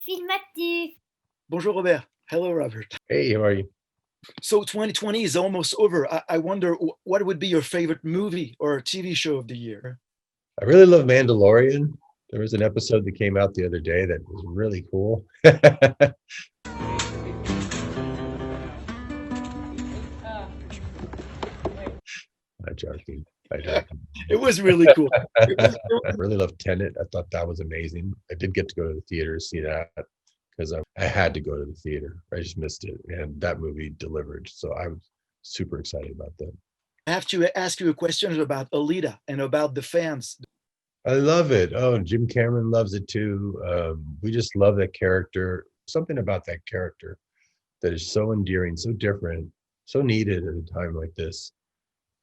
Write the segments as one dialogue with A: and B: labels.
A: Filmatif.
B: Bonjour, Robert. Hello, Robert.
C: Hey, how are you?
B: So 2020 is almost over. I wonder what would be your favorite movie or TV show of the year?
C: I really love Mandalorian. There was an episode that came out the other day that was really cool. I'm joking.
B: It was really cool.
C: I really love Tenet. I thought that was amazing. I did get to go to the theater to see that because I had to go to the theater. I just missed it. And that movie delivered. So I was super excited about that.
B: I have to ask you a question about Alita and about the fans.
C: I love it. Oh, and Jim Cameron loves it too. We just love that character. Something about that character that is so endearing, so different, so needed at a time like this.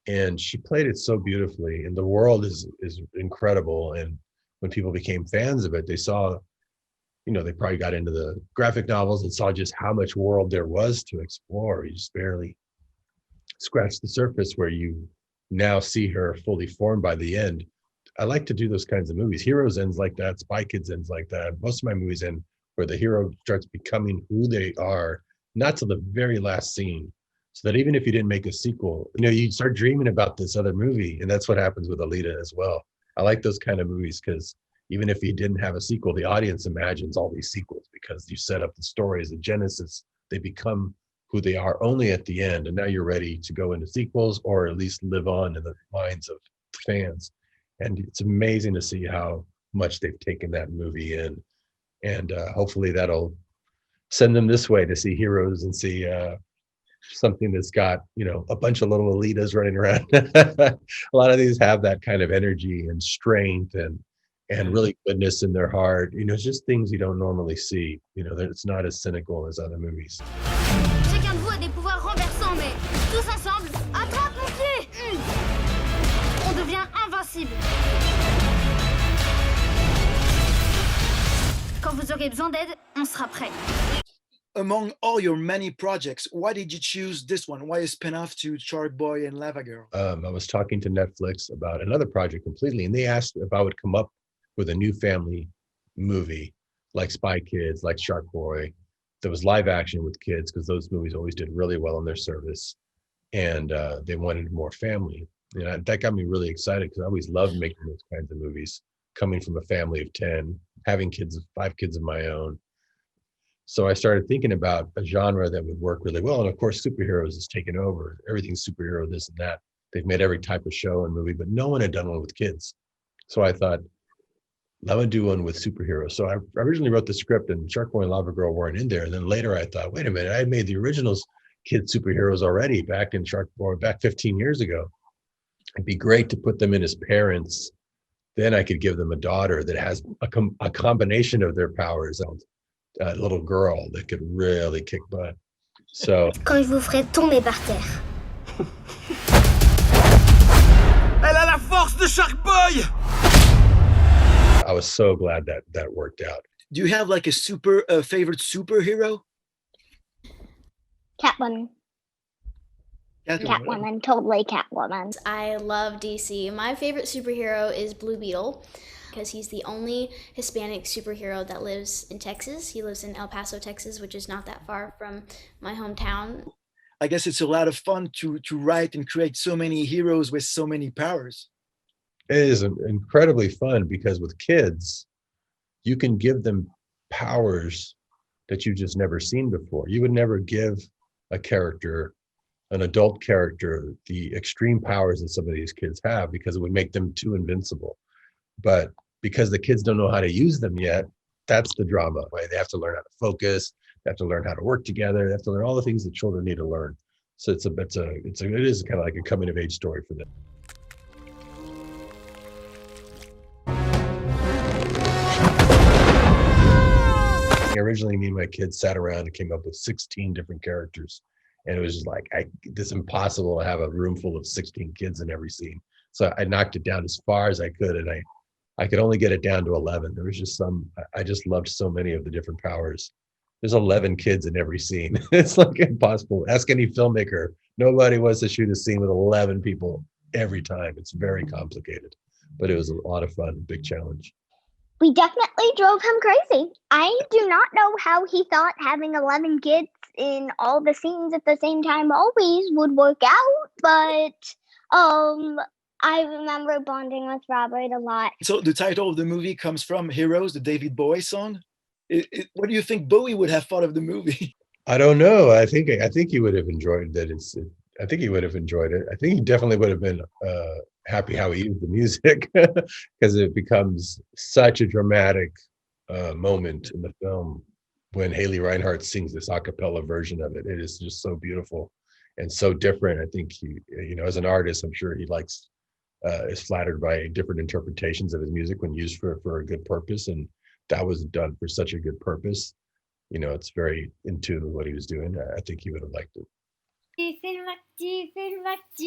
C: And she played it so beautifully. And the world is incredible. And when people became fans of it, they saw, they probably got into the graphic novels and saw just how much world there was to explore. You just barely scratched the surface where you now see her fully formed by the end. I like to do those kinds of movies. Heroes ends like that. Spy Kids ends like that. Most of my movies end where the hero starts becoming who they are, not to the very last scene. So that even if you didn't make a sequel, you start dreaming about this other movie. And that's what happens with Alita as well. I like those kind of movies because even if you didn't have a sequel, the audience imagines all these sequels because you set up the story as a genesis. They become who they are only at the end. And now you're ready to go into sequels or at least live on in the minds of fans. And it's amazing to see how much they've taken that movie in. And hopefully that'll send them this way to see Heroes and see something that's got, a bunch of little Alitas running around. A lot of these have that kind of energy and strength and really goodness in their heart. It's just things you don't normally see. That it's not as cynical as other movies.
A: Chacun de vous a des pouvoirs renversants, mais tous ensemble, attrape mon pied. On devient invincible. Quand vous aurez besoin d'aide, on sera prêt.
B: Among all your many projects, why did you choose this one? Why a spin-off to Shark Boy and Lava Girl?
C: I was talking to Netflix about another project completely, and they asked if I would come up with a new family movie like Spy Kids, like Shark Boy, that was live action with kids, because those movies always did really well in their service, and they wanted more family. That got me really excited because I always loved making those kinds of movies, coming from a family of 10, having 5 kids of my own. So I started thinking about a genre that would work really well. And of course, superheroes has taken over. Everything's superhero, this and that. They've made every type of show and movie, but no one had done one with kids. So I thought, I'm gonna do one with superheroes. So I originally wrote the script and Shark Boy and Lava Girl weren't in there. And then later I thought, wait a minute, I made the originals kid superheroes already back in Shark Boy, back 15 years ago. It'd be great to put them in as parents. Then I could give them a daughter that has a combination of their powers. A little girl that could really kick butt. So
A: Quand je vous ferai tomber par terre.
D: Elle a la force de Shark Boy!
C: I was so glad that worked out.
B: Do you have like a favorite superhero?
E: Catwoman. Catwoman, totally Catwoman.
F: I love DC. My favorite superhero is Blue Beetle because he's the only Hispanic superhero that lives in Texas. He lives in El Paso, Texas, which is not that far from my hometown.
B: I guess it's a lot of fun to write and create so many heroes with so many powers.
C: It is incredibly fun because with kids, you can give them powers that you've just never seen before. You would never give a character, an adult character, the extreme powers that some of these kids have because it would make them too invincible. But because the kids don't know how to use them yet, that's the drama. Right? They have to learn how to focus. They have to learn how to work together. They have to learn all the things that children need to learn. So it is kind of like a coming of age story for them. Originally, me and my kids sat around and came up with 16 different characters. And it was just like, it's impossible to have a room full of 16 kids in every scene. So I knocked it down as far as I could. And I could only get it down to 11. There was just I just loved so many of the different powers. There's 11 kids in every scene. It's like impossible. Ask any filmmaker. Nobody wants to shoot a scene with 11 people every time. It's very complicated, but it was a lot of fun, big challenge.
E: We definitely drove him crazy. I do not know how he thought having 11 kids in all the scenes at the same time always would work out, but I remember bonding with Robert a lot.
B: So the title of the movie comes from Heroes, the David Bowie song. What do you think Bowie would have thought of the movie?
C: I don't know. I think he would have enjoyed that. I think he would have enjoyed it. I think he definitely would have been happy how he used the music because it becomes such a dramatic moment in the film when Haley Reinhart sings this a cappella version of it. It is just so beautiful and so different. I think he, as an artist, I'm sure he likes is flattered by different interpretations of his music when used for a good purpose, and that was done for such a good purpose. It's very in tune with what he was doing. I think he would have liked it.
A: Film actif, film actif.